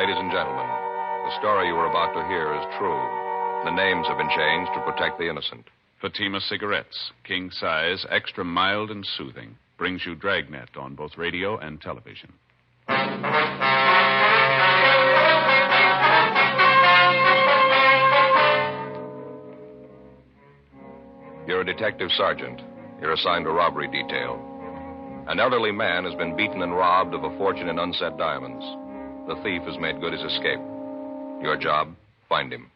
Ladies and gentlemen, the story you are about to hear is true. The names have been changed to protect the innocent. Fatima Cigarettes, king size, extra mild and soothing, brings you Dragnet on both radio and television. You're a detective sergeant. You're assigned to robbery detail. An elderly man has been beaten and robbed of a fortune in unset diamonds. The thief has made good his escape. Your job, find him.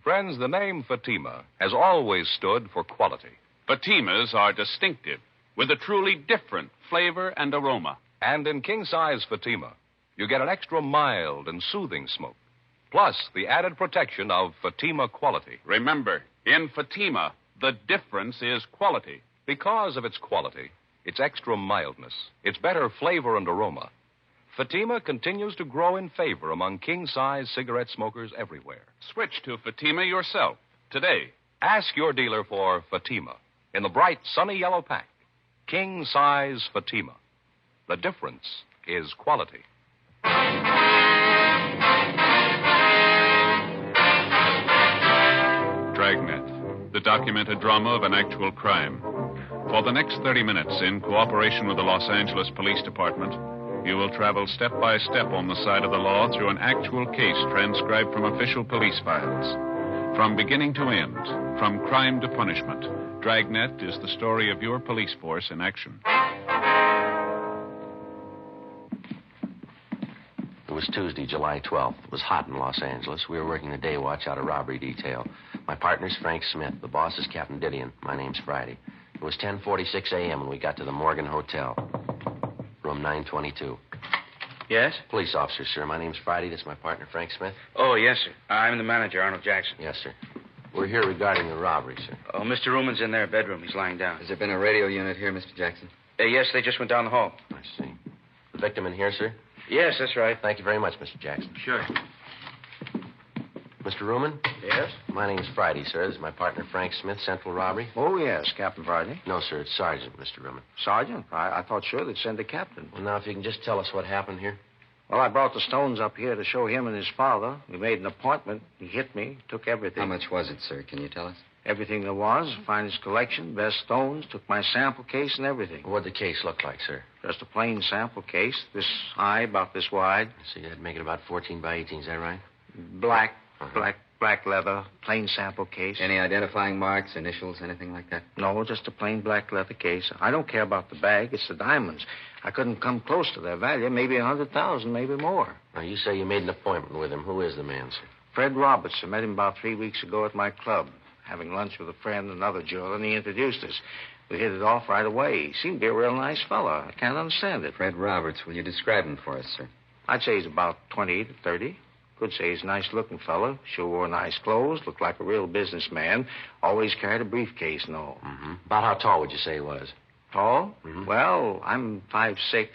Friends, the name Fatima has always stood for quality. Fatimas are distinctive, with a truly different flavor and aroma. And in king-size Fatima, you get an extra mild and soothing smoke, plus the added protection of Fatima quality. Remember, in Fatima, the difference is quality. Because of its quality, its extra mildness, its better flavor and aroma, Fatima continues to grow in favor among king-size cigarette smokers everywhere. Switch to Fatima yourself today. Ask your dealer for Fatima in the bright, sunny yellow pack. King-size Fatima. The difference is quality. Dragnet, the documented drama of an actual crime. For the next 30 minutes, in cooperation with the Los Angeles Police Department, you will travel step by step on the side of the law through an actual case transcribed from official police files. From beginning to end, from crime to punishment, Dragnet is the story of your police force in action. It was Tuesday, July 12th. It was hot in Los Angeles. We were working the day watch out of robbery detail. My partner's Frank Smith. The boss is Captain Didion. My name's Friday. It was 10:46 a.m. when we got to the Morgan Hotel. Room 922. Yes? Police officer, sir. My name's Friday. This is my partner, Frank Smith. Oh, yes, sir. I'm the manager, Arnold Jackson. Yes, sir. We're here regarding the robbery, sir. Oh, Mr. Ruman's in their bedroom. He's lying down. Has there been a radio unit here, Mr. Jackson? Yes, they just went down the hall. I see. The victim in here, sir? Yes, that's right. Thank you very much, Mr. Jackson. Sure. Mr. Ruman? Yes? My name's Friday, sir. This is my partner, Frank Smith, Central Robbery. Oh, yes, Captain Friday. No, sir, it's Sergeant, Mr. Ruman. Sergeant? I thought sure they'd send a captain. Well, now, if you can just tell us what happened here. Well, I brought the stones up here to show him and his father. We made an appointment. He hit me, took everything. How much was it, sir? Can you tell us? Everything there was, finest collection, best stones, took my sample case and everything. What'd the case look like, sir? Just a plain sample case, this high, about this wide. So you'd make it about 14 by 18, is that right? Black leather, plain sample case. Any identifying marks, initials, anything like that? No, just a plain black leather case. I don't care about the bag. It's the diamonds. I couldn't come close to their value. Maybe 100,000, maybe more. Now, you say you made an appointment with him. Who is the man, sir? Fred Roberts. I met him about 3 weeks ago at my club, having lunch with a friend, another juror, and he introduced us. We hit it off right away. He seemed to be a real nice fellow. I can't understand it. Fred Roberts. Will you describe him for us, sir? I'd say he's about 28 to 30. Could say he's a nice-looking fellow. Sure wore nice clothes. Looked like a real businessman. Always carried a briefcase and all. Mm-hmm. About how tall would you say he was? Tall? Mm-hmm. Well, I'm 5'6".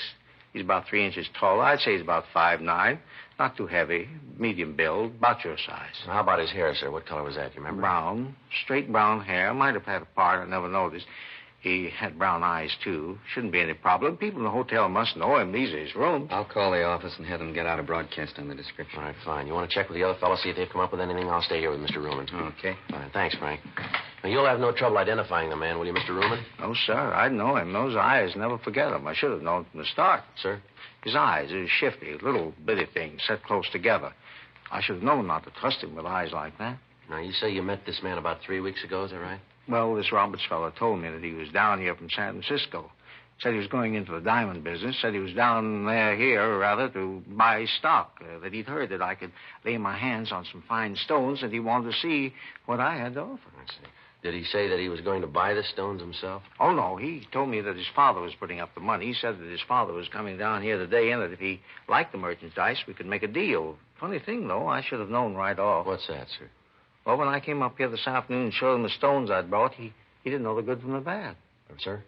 He's about 3 inches taller. I'd say he's about 5'9". Not too heavy. Medium build. About your size. How about his hair, sir? What color was that? Do you remember? Brown. Straight brown hair. Might have had a part. I never noticed. He had brown eyes, too. Shouldn't be any problem. People in the hotel must know him. These are his rooms. I'll call the office and have them get out a broadcast on the description. All right, fine. You want to check with the other fellows, see if they've come up with anything? I'll stay here with Mr. Ruman. Okay. Fine. Thanks, Frank. Now, you'll have no trouble identifying the man, will you, Mr. Ruman? No, sir. I'd know him. Those eyes, never forget them. I should have known from the start. Sir? His eyes are shifty, little bitty things set close together. I should have known not to trust him with eyes like that. Now, you say you met this man about 3 weeks ago, is that right? Well, this Roberts fellow told me that he was down here from San Francisco. Said he was going into the diamond business. Said he was down here, rather, to buy stock. That he'd heard that I could lay my hands on some fine stones, and he wanted to see what I had to offer. I see. Did he say that he was going to buy the stones himself? Oh, no. He told me that his father was putting up the money. He said that his father was coming down here today, and that if he liked the merchandise, we could make a deal. Funny thing, though, I should have known right off. What's that, sir? Well, when I came up here this afternoon and showed him the stones I'd brought, he didn't know the good from the bad. Sir?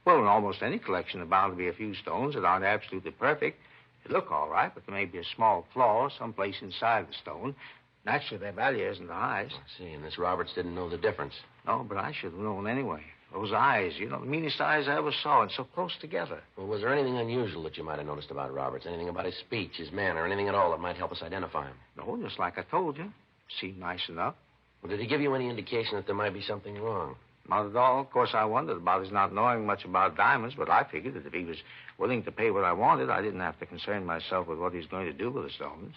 Well, in almost any collection, there are bound to be a few stones that aren't absolutely perfect. They look all right, but there may be a small flaw someplace inside the stone. Naturally, their value isn't the highest. I see, and this Roberts didn't know the difference. No, but I should have known anyway. Those eyes, the meanest eyes I ever saw, and so close together. Well, was there anything unusual that you might have noticed about Roberts? Anything about his speech, his manner, anything at all that might help us identify him? No, just like I told you. Seemed nice enough. Well, did he give you any indication that there might be something wrong? Not at all. Of course, I wondered about his not knowing much about diamonds, but I figured that if he was willing to pay what I wanted, I didn't have to concern myself with what he's going to do with the stones.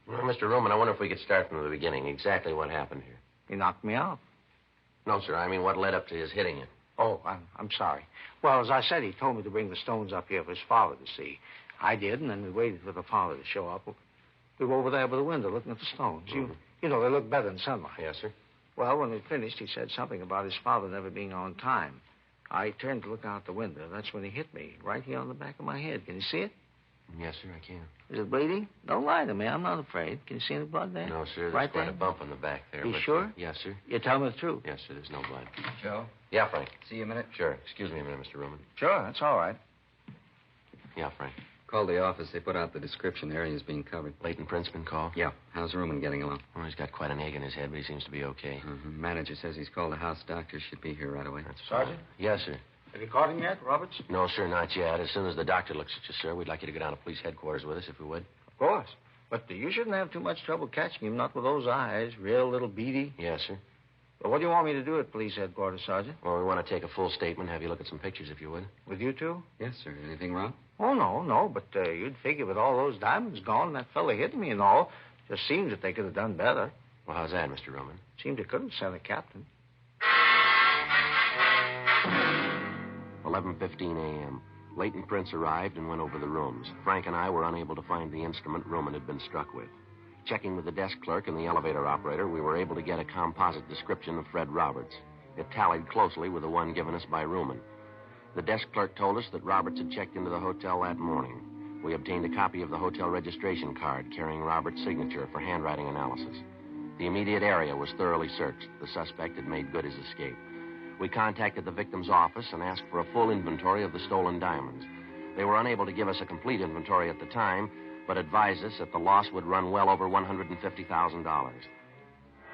Well, Mr. Roman, I wonder if we could start from the beginning. Exactly what happened here. He knocked me out. No, sir. I mean, what led up to his hitting you? Oh, I'm sorry. Well, as I said, he told me to bring the stones up here for his father to see. I did, and then we waited for the father to show up. We were over there by the window looking at the stones. Mm-hmm. You know, they look better in sunlight. Yes, sir. Well, when we finished, he said something about his father never being on time. I turned to look out the window. That's when he hit me, right here on the back of my head. Can you see it? Yes, sir, I can. Is it bleeding? Don't lie to me. I'm not afraid. Can you see any blood there? No, sir. There's right quite there? a bump on the back there. You sure? Yes, sir. You tell me the truth. Yes, sir. There's no blood. Joe, Yeah, Frank. see you a minute? Sure. Excuse me a minute, Mr. Roman. Sure, that's all right. Yeah, Frank. Called the office. They put out the description. The area's being covered. Leighton Prince been called? Yeah. How's Ruman getting along? Well, he's got quite an egg in his head, but he seems to be okay. Mm-hmm. Manager says he's called the house doctor. Should be here right away. That's Sergeant? fine. Yes, sir. Have you caught him yet, Roberts? No, sir, not yet. As soon as the doctor looks at you, sir, we'd like you to go down to police headquarters with us, if we would. Of course. But you shouldn't have too much trouble catching him, not with those eyes. Real little beady. Yes, sir. But what do you want me to do at police headquarters, Sergeant? Well, we want to take a full statement, have you look at some pictures, if you would. With you two? Yes, sir. Anything wrong? Oh, no. But you'd figure with all those diamonds gone, that fella hitting me and all, just seems that they could have done better. Well, how's that, Mr. Roman? Seemed they could have sent a captain. 11:15 a.m. Leighton Prince arrived and went over the rooms. Frank and I were unable to find the instrument Roman had been struck with. Checking with the desk clerk and the elevator operator, we were able to get a composite description of Fred Roberts. It tallied closely with the one given us by Roman. The desk clerk told us that Roberts had checked into the hotel that morning. We obtained a copy of the hotel registration card carrying Roberts' signature for handwriting analysis. The immediate area was thoroughly searched. The suspect had made good his escape. We contacted the victim's office and asked for a full inventory of the stolen diamonds. They were unable to give us a complete inventory at the time, but advised us that the loss would run well over $150,000.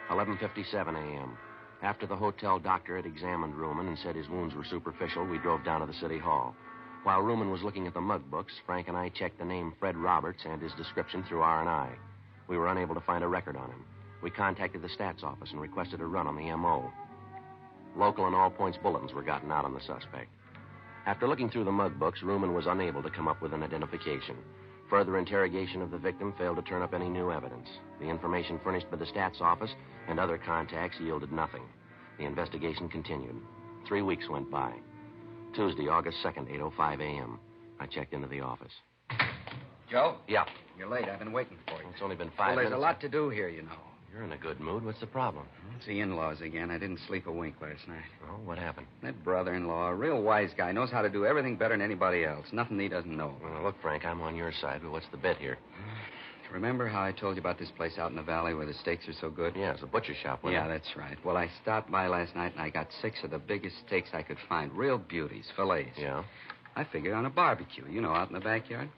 11:57 a.m. After the hotel doctor had examined Ruman and said his wounds were superficial, we drove down to the city hall. While Ruman was looking at the mug books, Frank and I checked the name Fred Roberts and his description through R&I. We were unable to find a record on him. We contacted the stats office and requested a run on the M.O. Local and all points bulletins were gotten out on the suspect. After looking through the mug books, Ruman was unable to come up with an identification. Further interrogation of the victim failed to turn up any new evidence. The information furnished by the stats office and other contacts yielded nothing. The investigation continued. 3 weeks went by. Tuesday, August 2nd, 8:05 a.m. I checked into the office. Joe? Yeah. You're late. I've been waiting for you. It's only been Well, 5 there's minutes. a lot to do here, you know. You're in a good mood. What's the problem? It's the in-laws again. I didn't sleep a wink last night. Oh, what happened? That brother-in-law, a real wise guy, knows how to do everything better than anybody else. Nothing he doesn't know. Well, look, Frank, I'm on your side, but what's the bit here? Remember how I told you about this place out in the valley where the steaks are so good? Yeah, it's a butcher shop, wasn't Yeah, it? that's right. Well, I stopped by last night and I got 6 of the biggest steaks I could find. Real beauties, fillets. Yeah? I figured on a barbecue, out in the backyard.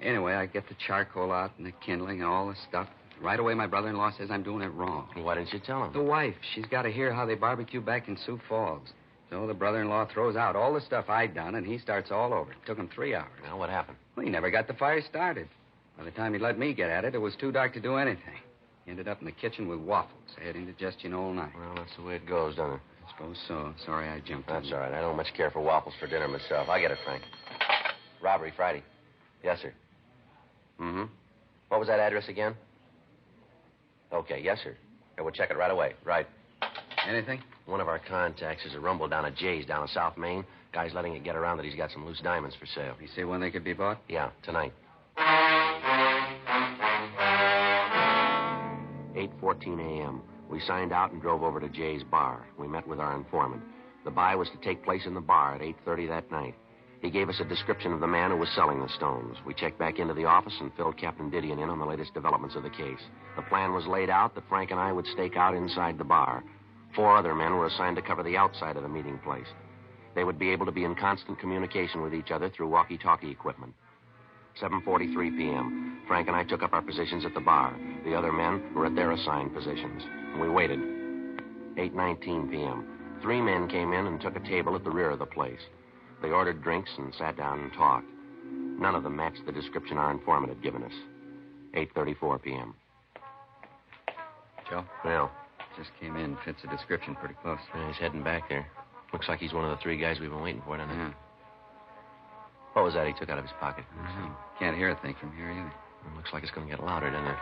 Anyway, I get the charcoal out and the kindling and all the stuff. Right away, my brother-in-law says I'm doing it wrong. Why didn't you tell him? The wife, she's got to hear how they barbecue back in Sioux Falls. So the brother-in-law throws out all the stuff I'd done, and he starts all over. It took him 3 hours. Well, what happened? Well, he never got the fire started. By the time he let me get at it, it was too dark to do anything. He ended up in the kitchen with waffles. I had indigestion all night. Well, that's the way it goes, doesn't it? I suppose so. Sorry I jumped That's in. all right. I don't much care for waffles for dinner myself. I get it, Frank. Robbery Friday. Yes, sir. Mm-hmm. What was that address again? Okay, yes, sir. Yeah, we'll check it right away. Right. Anything? One of our contacts is a rumble down at Jay's down in South Main. Guy's letting it get around that he's got some loose diamonds for sale. You see when they could be bought? Yeah, tonight. 8:14 a.m. We signed out and drove over to Jay's bar. We met with our informant. The buy was to take place in the bar at 8:30 that night. He gave us a description of the man who was selling the stones. We checked back into the office and filled Captain Didion in on the latest developments of the case. The plan was laid out that Frank and I would stake out inside the bar. 4 other men were assigned to cover the outside of the meeting place. They would be able to be in constant communication with each other through walkie-talkie equipment. 7:43 p.m. Frank and I took up our positions at the bar. The other men were at their assigned positions. We waited. 8:19 p.m. 3 men came in and took a table at the rear of the place. They ordered drinks and sat down and talked. None of them matched the description our informant had given us. 8:34 p.m. Joe? Well, Just came in. Fits the description pretty close. yeah, he's heading back there. Looks like he's one of the 3 guys we've been waiting for, doesn't it? Yeah. What was that he took out of his pocket? Can't hear a thing from here either. Looks like it's going to get louder, doesn't it?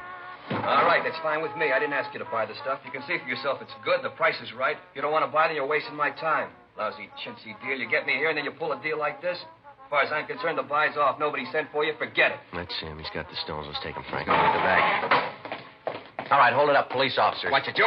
All right, that's fine with me. I didn't ask you to buy the stuff. You can see for yourself it's good, the price is right. If you don't want to buy it, then you're wasting my time. Lousy, chintzy deal. You get me here, and then you pull a deal like this? As far as I'm concerned, the buy's off. Nobody sent for you. Forget it. That's him. He's got the stones. Let's take him, Frank. I'll get the bag. All right, hold it up, police officers. Watch it, Joe.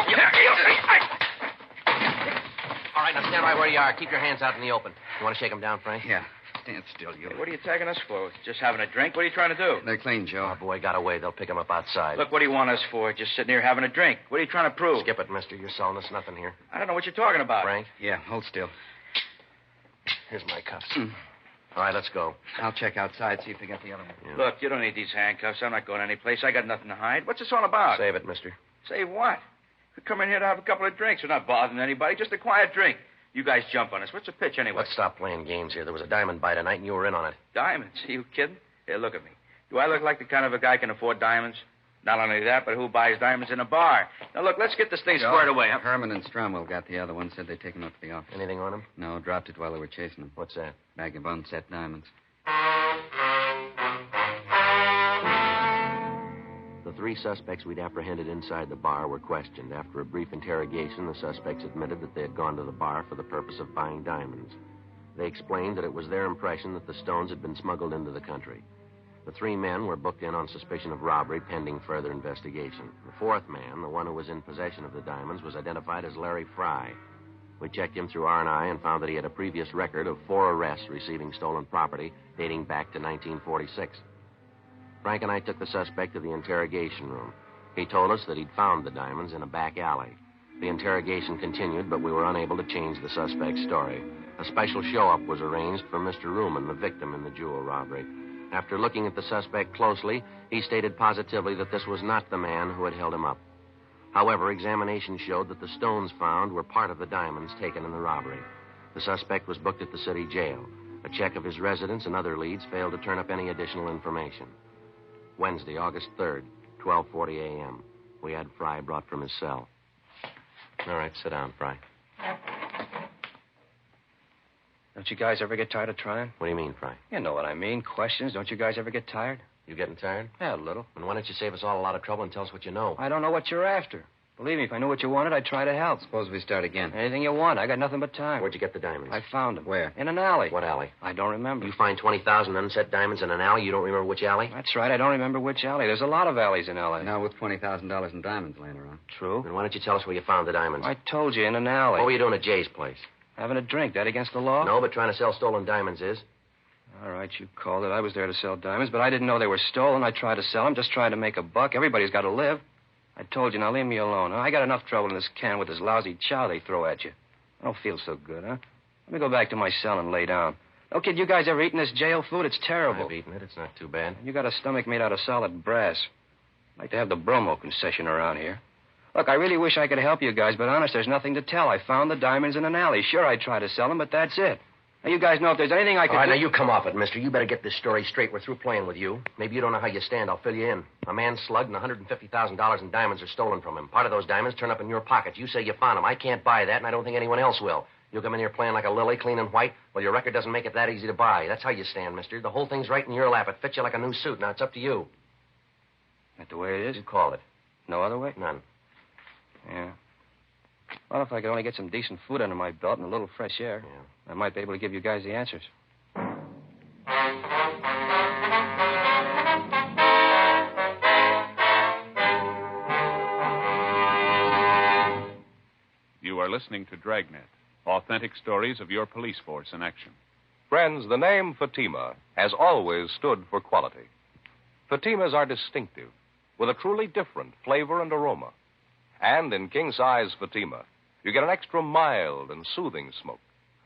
All right, now stand right where you are. Keep your hands out in the open. You want to shake him down, Frank? Yeah. Stand still, you. Hey, what are you tagging us for? Just having a drink? What are you trying to do? They're clean, Joe. Our boy got away. They'll pick him up outside. Look, what do you want us for? Just sitting here having a drink. What are you trying to prove? Skip it, mister. You're selling us nothing here. I don't know what you're talking about. Frank, Yeah, hold still. here's my cuffs. All right, let's go. I'll check outside, see if they got the other one. Yeah. Look, you don't need these handcuffs. I'm not going anyplace. I got nothing to hide. What's this all about? Save it, mister. Say what? We come in here to have a couple of drinks. We're not bothering anybody. Just a quiet drink. You guys jump on us. What's the pitch anyway? Let's stop playing games here. There was a diamond buy tonight, and you were in on it. Diamonds? Are you kidding? Here, look at me. Do I look like the kind of a guy can afford diamonds? Not only that, but who buys diamonds in a bar? Now, look, let's get this thing squared away. Huh? Herman and Stromwell got the other one. Said they'd taken him up to the office. Anything on him? No, dropped it while they were chasing him. What's that? Bag of unset diamonds. The 3 suspects we'd apprehended inside the bar were questioned. After a brief interrogation, the suspects admitted that they had gone to the bar for the purpose of buying diamonds. They explained that it was their impression that the stones had been smuggled into the country. The 3 men were booked in on suspicion of robbery pending further investigation. The 4th man, the one who was in possession of the diamonds, was identified as Larry Fry. We checked him through R&I and found that he had a previous record of 4 arrests receiving stolen property dating back to 1946. Frank and I took the suspect to the interrogation room. He told us that he'd found the diamonds in a back alley. The interrogation continued, but we were unable to change the suspect's story. A special show-up was arranged for Mr. Ruman, the victim in the jewel robbery. After looking at the suspect closely, he stated positively that this was not the man who had held him up. However, examination showed that the stones found were part of the diamonds taken in the robbery. The suspect was booked at the city jail. A check of his residence and other leads failed to turn up any additional information. Wednesday, August 3rd, 12:40 a.m. We had Fry brought from his cell. All right, sit down, Fry. Don't you guys ever get tired of trying? What do you mean, Fry? You know what I mean. Questions. Don't you guys ever get tired? You getting tired? Yeah, a little. And why don't you save us all a lot of trouble and tell us what you know? I don't know what you're after. Believe me, if I knew what you wanted, I'd try to help. Suppose we start again. Anything you want. I got nothing but time. Where'd you get the diamonds? I found them. Where? In an alley. What alley? I don't remember. You find 20,000 unset diamonds in an alley? You don't remember which alley? That's right. I don't remember which alley. There's a lot of alleys in L.A. Now with $20,000 in diamonds laying around. True. Then why don't you tell us where you found the diamonds? I told you, in an alley. What were you doing at Jay's place? Having a drink. That against the law? No, but trying to sell stolen diamonds is. All right, you called it. I was there to sell diamonds, but I didn't know they were stolen. I tried to sell them, just tried to make a buck. Everybody's got to live. I told you, now leave me alone. Huh? I got enough trouble in this can with this lousy chow they throw at you. I don't feel so good, huh? Let me go back to my cell and lay down. Oh, kid, you guys ever eaten this jail food? It's terrible. I've eaten it. It's not too bad. You got a stomach made out of solid brass. I'd like to have the bromo concession around here. Look, I really wish I could help you guys, but honest, there's nothing to tell. I found the diamonds in an alley. Sure, I tried to sell them, but that's it. Now, you guys know if there's anything I can All right, do... now you come off it, mister. You better get this story straight. We're through playing with you. Maybe you don't know how you stand. I'll fill you in. A man slugged and $150,000 in diamonds are stolen from him. Part of those diamonds turn up in your pocket. You say you found them. I can't buy that, and I don't think anyone else will. You'll come in here playing like a lily, clean and white. Well, your record doesn't make it that easy to buy. That's how you stand, mister. The whole thing's right in your lap. It fits you like a new suit. Now, it's up to you. That the way it is? You call it. No other way? None. Yeah. Well, if I could only get some decent food under my belt and a little fresh air, I might be able to give you guys the answers. You are listening to Dragnet, authentic stories of your police force in action. Friends, the name Fatima has always stood for quality. Fatimas are distinctive, with a truly different flavor and aroma. And in king-size Fatima, you get an extra mild and soothing smoke,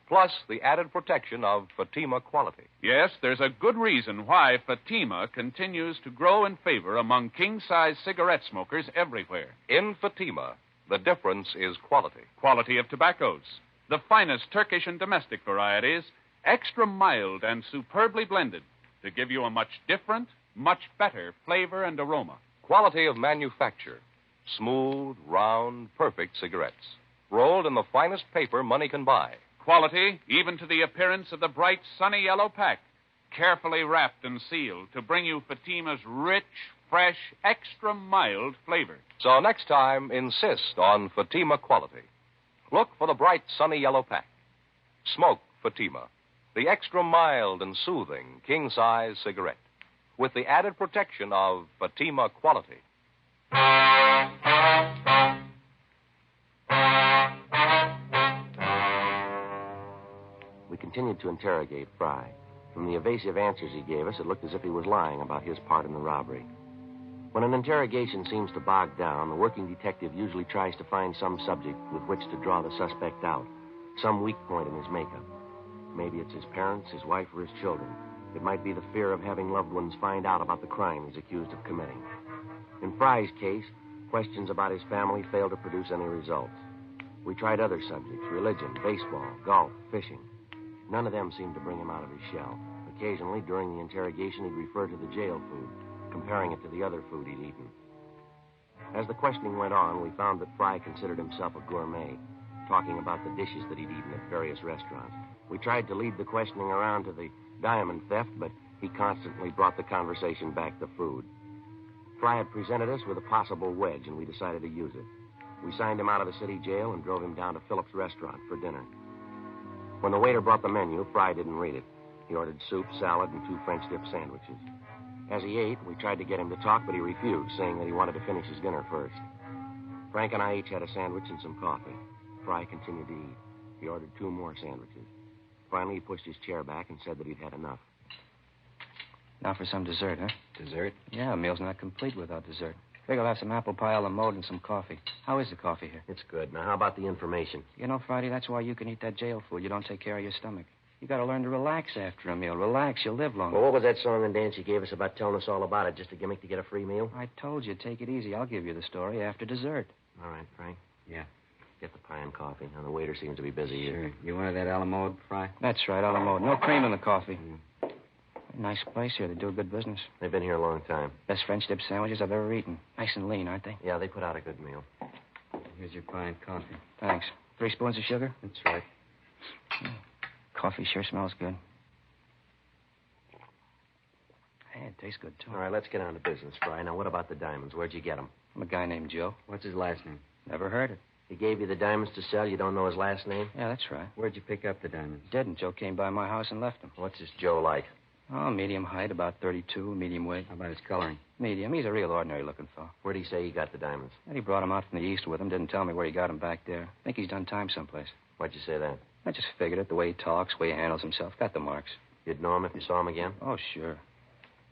plus the added protection of Fatima quality. Yes, there's a good reason why Fatima continues to grow in favor among king-size cigarette smokers everywhere. In Fatima, the difference is quality. Quality of tobaccos, The finest Turkish and domestic varieties, extra mild and superbly blended to give you a much different, much better flavor and aroma. Quality of manufacture. Smooth, round, perfect cigarettes. Rolled in the finest paper money can buy. Quality, even to the appearance of the bright, sunny yellow pack, carefully wrapped and sealed to bring you Fatima's rich, fresh, extra mild flavor. So next time, insist on Fatima quality. Look for the bright, sunny yellow pack. Smoke Fatima, the extra mild and soothing king-size cigarette, with the added protection of Fatima quality. We continued to interrogate Fry. From the evasive answers he gave us, it looked as if he was lying about his part in the robbery. When an interrogation seems to bog down, the working detective usually tries to find some subject with which to draw the suspect out, some weak point in his makeup. Maybe it's his parents, his wife, or his children. It might be the fear of having loved ones find out about the crime he's accused of committing. In Fry's case, questions about his family failed to produce any results. We tried other subjects, religion, baseball, golf, fishing. None of them seemed to bring him out of his shell. Occasionally, during the interrogation, he'd refer to the jail food, comparing it to the other food he'd eaten. As the questioning went on, we found that Fry considered himself a gourmet, talking about the dishes that he'd eaten at various restaurants. We tried to lead the questioning around to the diamond theft, but he constantly brought the conversation back to food. Fry had presented us with a possible wedge, and we decided to use it. We signed him out of the city jail and drove him down to Phillips' restaurant for dinner. When the waiter brought the menu, Fry didn't read it. He ordered soup, salad, and 2 French dip sandwiches. As he ate, we tried to get him to talk, but he refused, saying that he wanted to finish his dinner first. Frank and I each had a sandwich and some coffee. Fry continued to eat. He ordered 2 more sandwiches. Finally, he pushed his chair back and said that he'd had enough. Now for some dessert, huh? Dessert? Yeah, a meal's not complete without dessert. Figure I'll have some apple pie a la mode and some coffee. How is the coffee here? It's good. Now, how about the information? You know, Friday, that's why you can eat that jail food. You don't take care of your stomach. You got to learn to relax after a meal. Relax, you'll live longer. Well, what was that song and dance you gave us about telling us all about it? Just a gimmick to get a free meal? I told you, take it easy. I'll give you the story after dessert. All right, Frank. Yeah. Get the pie and coffee. Now, the waiter seems to be busy here. Sure. You wanted that a la mode, Fry? That's right, a la mode. No cream in the coffee. Nice place here. They do a good business. They've been here a long time. Best French dip sandwiches I've ever eaten. Nice and lean, aren't they? Yeah, they put out a good meal. Here's your pie and coffee. Thanks. 3 spoons of sugar? That's right. Coffee sure smells good. Hey, it tastes good, too. All right, let's get on to business, Fry. Now, what about the diamonds? Where'd you get them? I'm a guy named Joe. What's his last name? Never heard it. He gave you the diamonds to sell. You don't know his last name? Yeah, that's right. Where'd you pick up the diamonds? Didn't. Joe came by my house and left them. What's this Joe like? Oh, medium height, about 32, medium weight. How about his coloring? Medium. He's a real ordinary-looking fellow. Where'd he say he got the diamonds? And he brought them out from the east with him. Didn't tell me where he got them back there. Think he's done time someplace. Why'd you say that? I just figured it. The way he talks, the way he handles himself. Got the marks. You'd know him if you saw him again? Oh, sure.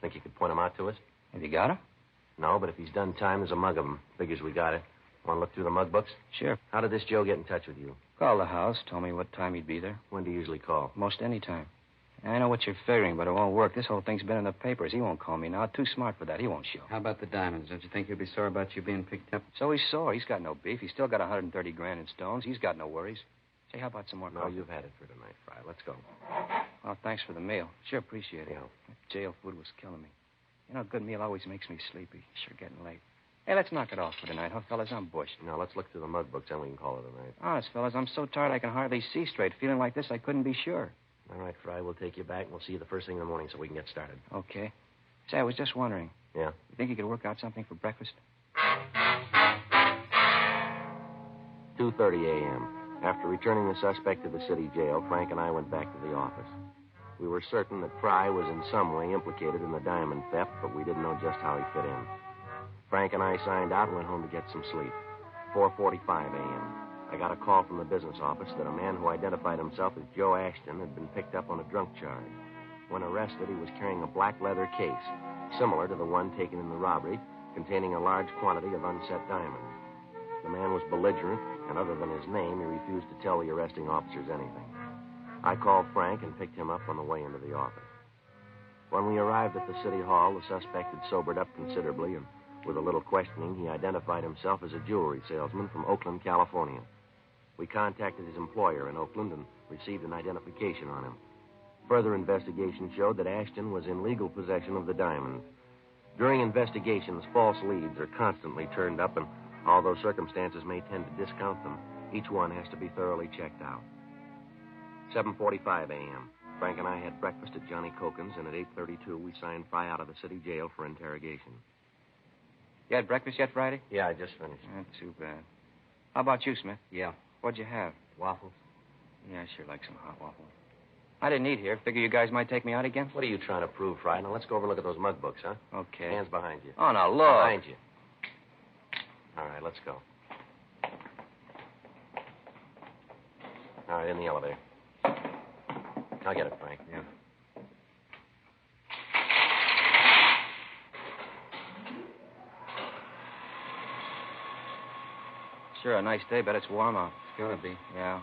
Think you could point him out to us? Have you got him? No, but if he's done time, there's a mug of him. Figures we got it. Want to look through the mug books? Sure. How did this Joe get in touch with you? Called the house, told me what time he'd be there. When do you usually call? Most any time. I know what you're figuring, but it won't work. This whole thing's been in the papers. He won't call me now. Too smart for that. He won't show. How about the diamonds? Don't you think he'll be sore about you being picked up? So he's sore. He's got no beef. He's still got 130 grand in stones. He's got no worries. Say, how about some more No, coffee? you've had it for tonight, Fry. Let's go. Oh, thanks for the meal. Sure appreciate it. Yeah. That jail food was killing me. You know, a good meal always makes me sleepy. Sure getting late. Hey, let's knock it off for tonight, huh, fellas? I'm bushed. Now, let's look through the mug books, then we can call it a night. Honest, fellas, I'm so tired I can hardly see straight. Feeling like this, I couldn't be sure. All right, Fry, we'll take you back, and we'll see you the first thing in the morning so we can get started. Okay. Say, I was just wondering. Yeah? You think you could work out something for breakfast? 2:30 a.m. After returning the suspect to the city jail, Frank and I went back to the office. We were certain that Fry was in some way implicated in the diamond theft, but we didn't know just how he fit in. Frank and I signed out and went home to get some sleep. 4:45 a.m. I got a call from the business office that a man who identified himself as Joe Ashton had been picked up on a drunk charge. When arrested, he was carrying a black leather case, similar to the one taken in the robbery, containing a large quantity of unset diamonds. The man was belligerent, and other than his name, he refused to tell the arresting officers anything. I called Frank and picked him up on the way into the office. When we arrived at the city hall, the suspect had sobered up considerably, and with a little questioning, he identified himself as a jewelry salesman from Oakland, California. We contacted his employer in Oakland and received an identification on him. Further investigation showed that Ashton was in legal possession of the diamonds. During investigations, false leads are constantly turned up, and although circumstances may tend to discount them, each one has to be thoroughly checked out. 7:45 a.m. Frank and I had breakfast at Johnny Cokin's, and at 8:32 we signed Fry out of the city jail for interrogation. You had breakfast yet, Friday? Yeah, I just finished. Not too bad. How about you, Smith? Yeah. What'd you have? Waffles. Yeah, I sure like some hot waffles. I didn't eat here. Figure you guys might take me out again? What are you trying to prove, Fry? Now, let's go over and look at those mug books, huh? Okay. Hands behind you. Oh, now, look. Behind you. All right, let's go. All right, in the elevator. I'll get it, Frank. Yeah. Sure, a nice day. Bet it's warm out. It's gonna be. Yeah.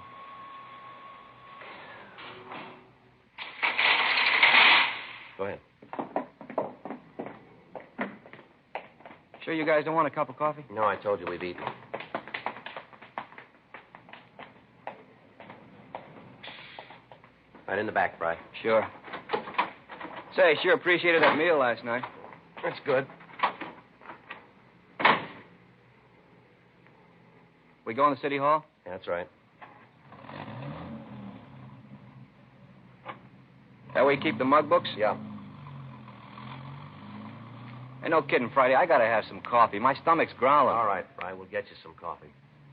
Go ahead. Sure you guys don't want a cup of coffee? No, I told you we've eaten. Right in the back, Fry. Sure. Say, sure appreciated that meal last night. That's good. We going to City Hall? That's right. That way you keep the mug books? Yeah. Hey, no kidding, Friday. I gotta have some coffee. My stomach's growling. All right, Fry, we'll get you some coffee.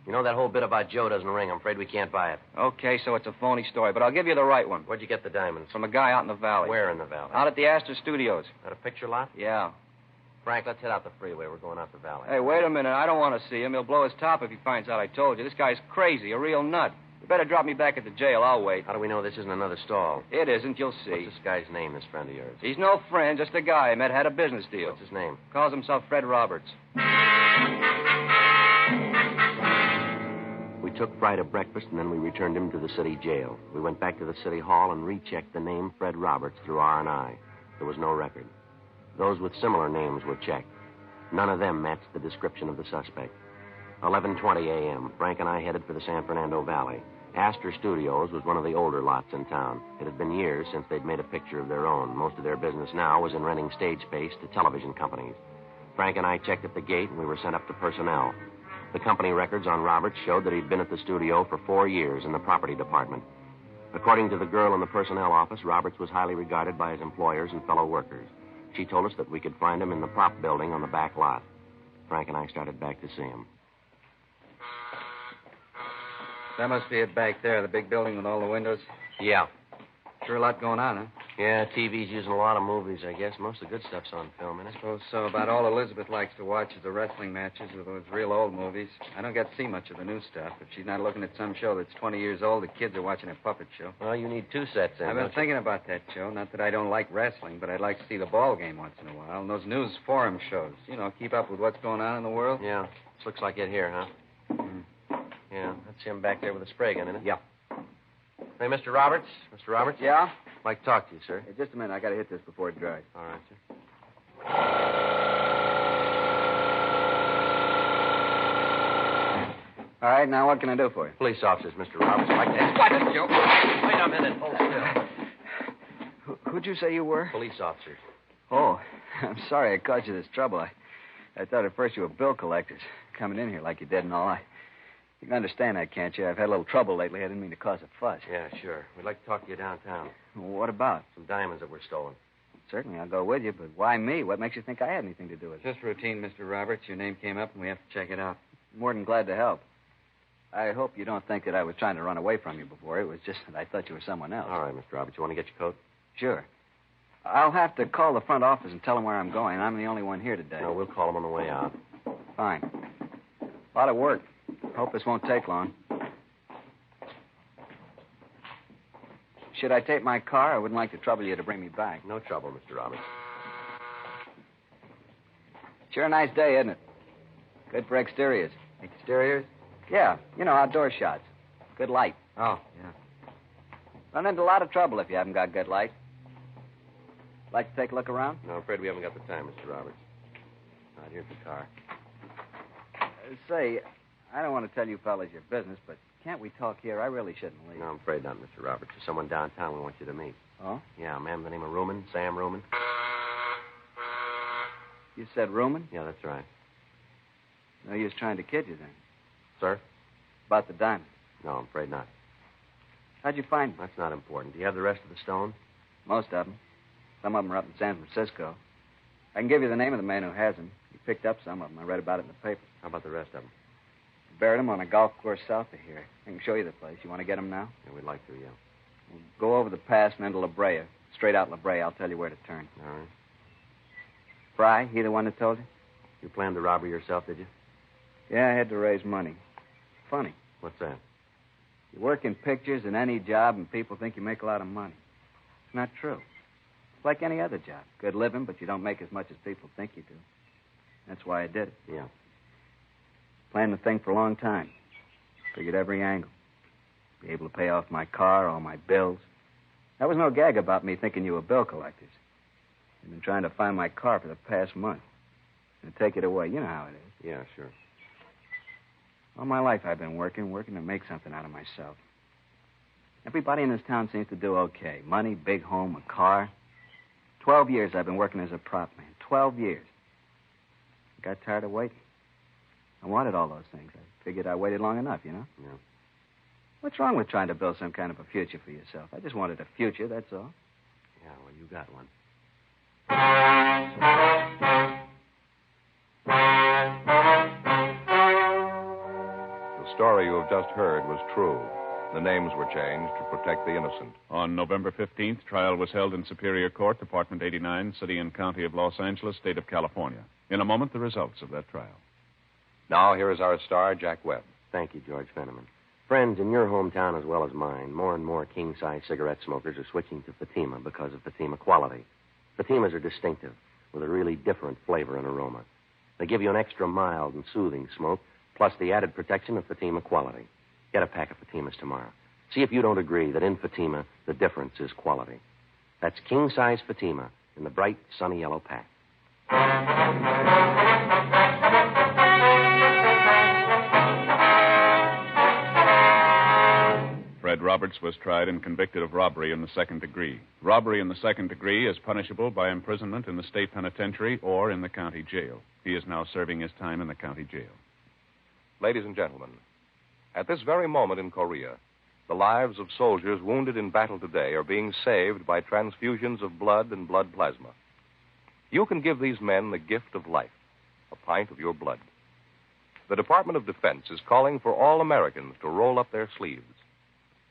You know that whole bit about Joe doesn't ring. I'm afraid we can't buy it. Okay, so it's a phony story, but I'll give you the right one. Where'd you get the diamonds? From a guy out in the valley. Where in the valley? Out at the Astor Studios. At a picture lot? Yeah. Frank, let's head out the freeway. We're going out the valley. Hey, wait a minute. I don't want to see him. He'll blow his top if he finds out I told you. This guy's crazy, a real nut. You better drop me back at the jail. I'll wait. How do we know this isn't another stall? It isn't. You'll see. What's this guy's name, this friend of yours? He's no friend, just a guy I met, had a business deal. What's his name? Calls himself Fred Roberts. We took Fry to breakfast, and then we returned him to the city jail. We went back to the city hall and rechecked the name Fred Roberts through R&I. There was no record. Those with similar names were checked. None of them matched the description of the suspect. 11:20 a.m., Frank and I headed for the San Fernando Valley. Astor Studios was one of the older lots in town. It had been years since they'd made a picture of their own. Most of their business now was in renting stage space to television companies. Frank and I checked at the gate, and we were sent up to personnel. The company records on Roberts showed that he'd been at the studio for 4 years in the property department. According to the girl in the personnel office, Roberts was highly regarded by his employers and fellow workers. She told us that we could find him in the prop building on the back lot. Frank and I started back to see him. That must be it back there, the big building with all the windows. Yeah. Sure a lot going on, huh? Yeah, TV's using a lot of movies, I guess. Most of the good stuff's on film, isn't it? Suppose so. About all Elizabeth likes to watch is the wrestling matches or those real old movies. I don't get to see much of the new stuff. If she's not looking at some show that's 20 years old, the kids are watching a puppet show. Well, you need 2 sets in. I've been thinking about that, Joe. Not that I don't like wrestling, but I'd like to see the ball game once in a while. And those news forum shows. You know, keep up with what's going on in the world. Yeah. This looks like it here, huh? Yeah, that's him back there with a spray gun, isn't it? Yeah. Hey, Mr. Roberts. Mr. Roberts? Yeah? I'd like to talk to you, sir. Hey, just a minute. I got to hit this before it dries. All right, sir. All right, now what can I do for you? Police officers, Mr. Roberts. I'd like to... What, Joe? Wait a minute. Hold still. Who'd you say you were? Police officers. Oh, I'm sorry I caused you this trouble. I thought at first you were bill collectors coming in here like you did and all. You can understand that, can't you? I've had a little trouble lately. I didn't mean to cause a fuss. Yeah, sure. We'd like to talk to you downtown. What about? Some diamonds that were stolen. Certainly, I'll go with you, but why me? What makes you think I had anything to do with it? Just routine, Mr. Roberts. Your name came up, and we have to check it out. More than glad to help. I hope you don't think that I was trying to run away from you before. It was just that I thought you were someone else. All right, Mr. Roberts. You want to get your coat? Sure. I'll have to call the front office and tell them where I'm going. I'm the only one here today. No, we'll call them on the way out. Fine. A lot of work. Hope this won't take long. Should I take my car? I wouldn't like to trouble you to bring me back. No trouble, Mr. Roberts. Sure a nice day, isn't it? Good for exteriors. Exteriors? Yeah, you know, outdoor shots. Good light. Oh, yeah. Run into a lot of trouble if you haven't got good light. Like to take a look around? No, I'm afraid we haven't got the time, Mr. Roberts. All right, here's the car. Say, I don't want to tell you fellas your business, but Can't we talk here? I really shouldn't leave. No, I'm afraid not, Mr. Roberts. There's someone downtown we want you to meet. Oh? Yeah, a man by the name of Ruman, Sam Ruman. You said Ruman? Yeah, that's right. No use trying to kid you then. Sir? About the diamond. No, I'm afraid not. How'd you find them? That's not important. Do you have the rest of the stone? Most of them. Some of them are up in San Francisco. I can give you the name of the man who has them. He picked up some of them. I read about it in the paper. How about the rest of them? He buried them on a golf course south of here. I can show you the place. You want to get them now? Yeah, we'd like to, yeah. We'll go over the pass and into La Brea. Straight out La Brea. I'll tell you where to turn. All right. Fry, he the one that told you? You planned the robbery yourself, did you? Yeah, I had to raise money. Funny. What's that? You work in pictures in any job and people think you make a lot of money. It's not true. It's like any other job. Good living, but you don't make as much as people think you do. That's why I did it. Yeah. Planned the thing for a long time. Figured every angle. Be able to pay off my car, all my bills. That was no gag about me thinking you were bill collectors. I've been trying to find my car for the past month. And take it away. You know how it is. Yeah, sure. All my life I've been working to make something out of myself. Everybody in this town seems to do okay. Money, big home, a car. 12 years I've been working as a prop man. 12 years. I got tired of waiting. I wanted all those things. I figured I waited long enough, you know? Yeah. What's wrong with trying to build some kind of a future for yourself? I just wanted a future, that's all. Yeah, well, you got one. The story you have just heard was true. The names were changed to protect the innocent. On November 15th, trial was held in Superior Court, Department 89, City and County of Los Angeles, State of California. In a moment, the results of that trial. Now, here is our star, Jack Webb. Thank you, George Fenneman. Friends, in your hometown as well as mine, more and more king-size cigarette smokers are switching to Fatima because of Fatima quality. Fatimas are distinctive, with a really different flavor and aroma. They give you an extra mild and soothing smoke, plus the added protection of Fatima quality. Get a pack of Fatimas tomorrow. See if you don't agree that in Fatima, the difference is quality. That's king-size Fatima in the bright, sunny yellow pack. Fred Roberts was tried and convicted of robbery in the second degree. Robbery in the second degree is punishable by imprisonment in the state penitentiary or in the county jail. He is now serving his time in the county jail. Ladies and gentlemen, at this very moment in Korea, the lives of soldiers wounded in battle today are being saved by transfusions of blood and blood plasma. You can give these men the gift of life, a pint of your blood. The Department of Defense is calling for all Americans to roll up their sleeves.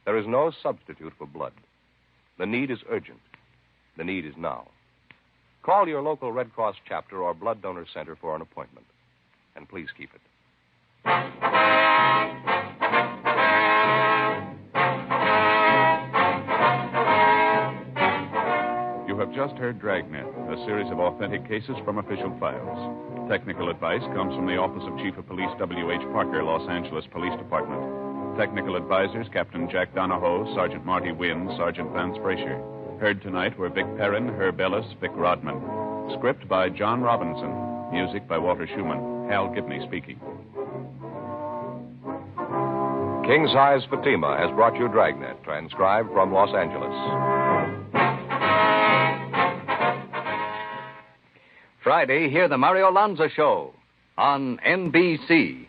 There is no substitute for blood. The need is urgent. The need is now. Call your local Red Cross chapter or blood donor center for an appointment. And please keep it. You have just heard Dragnet, a series of authentic cases from official files. Technical advice comes from the Office of Chief of Police W.H. Parker, Los Angeles Police Department. Technical advisors, Captain Jack Donahoe, Sergeant Marty Wynn, Sergeant Vance Brasher. Heard tonight were Vic Perrin, Herb Ellis, Vic Rodman. Script by John Robinson. Music by Walter Schumann. Hal Gibney speaking. King Size Fatima has brought you Dragnet, transcribed from Los Angeles. Friday, hear the Mario Lanza Show on NBC.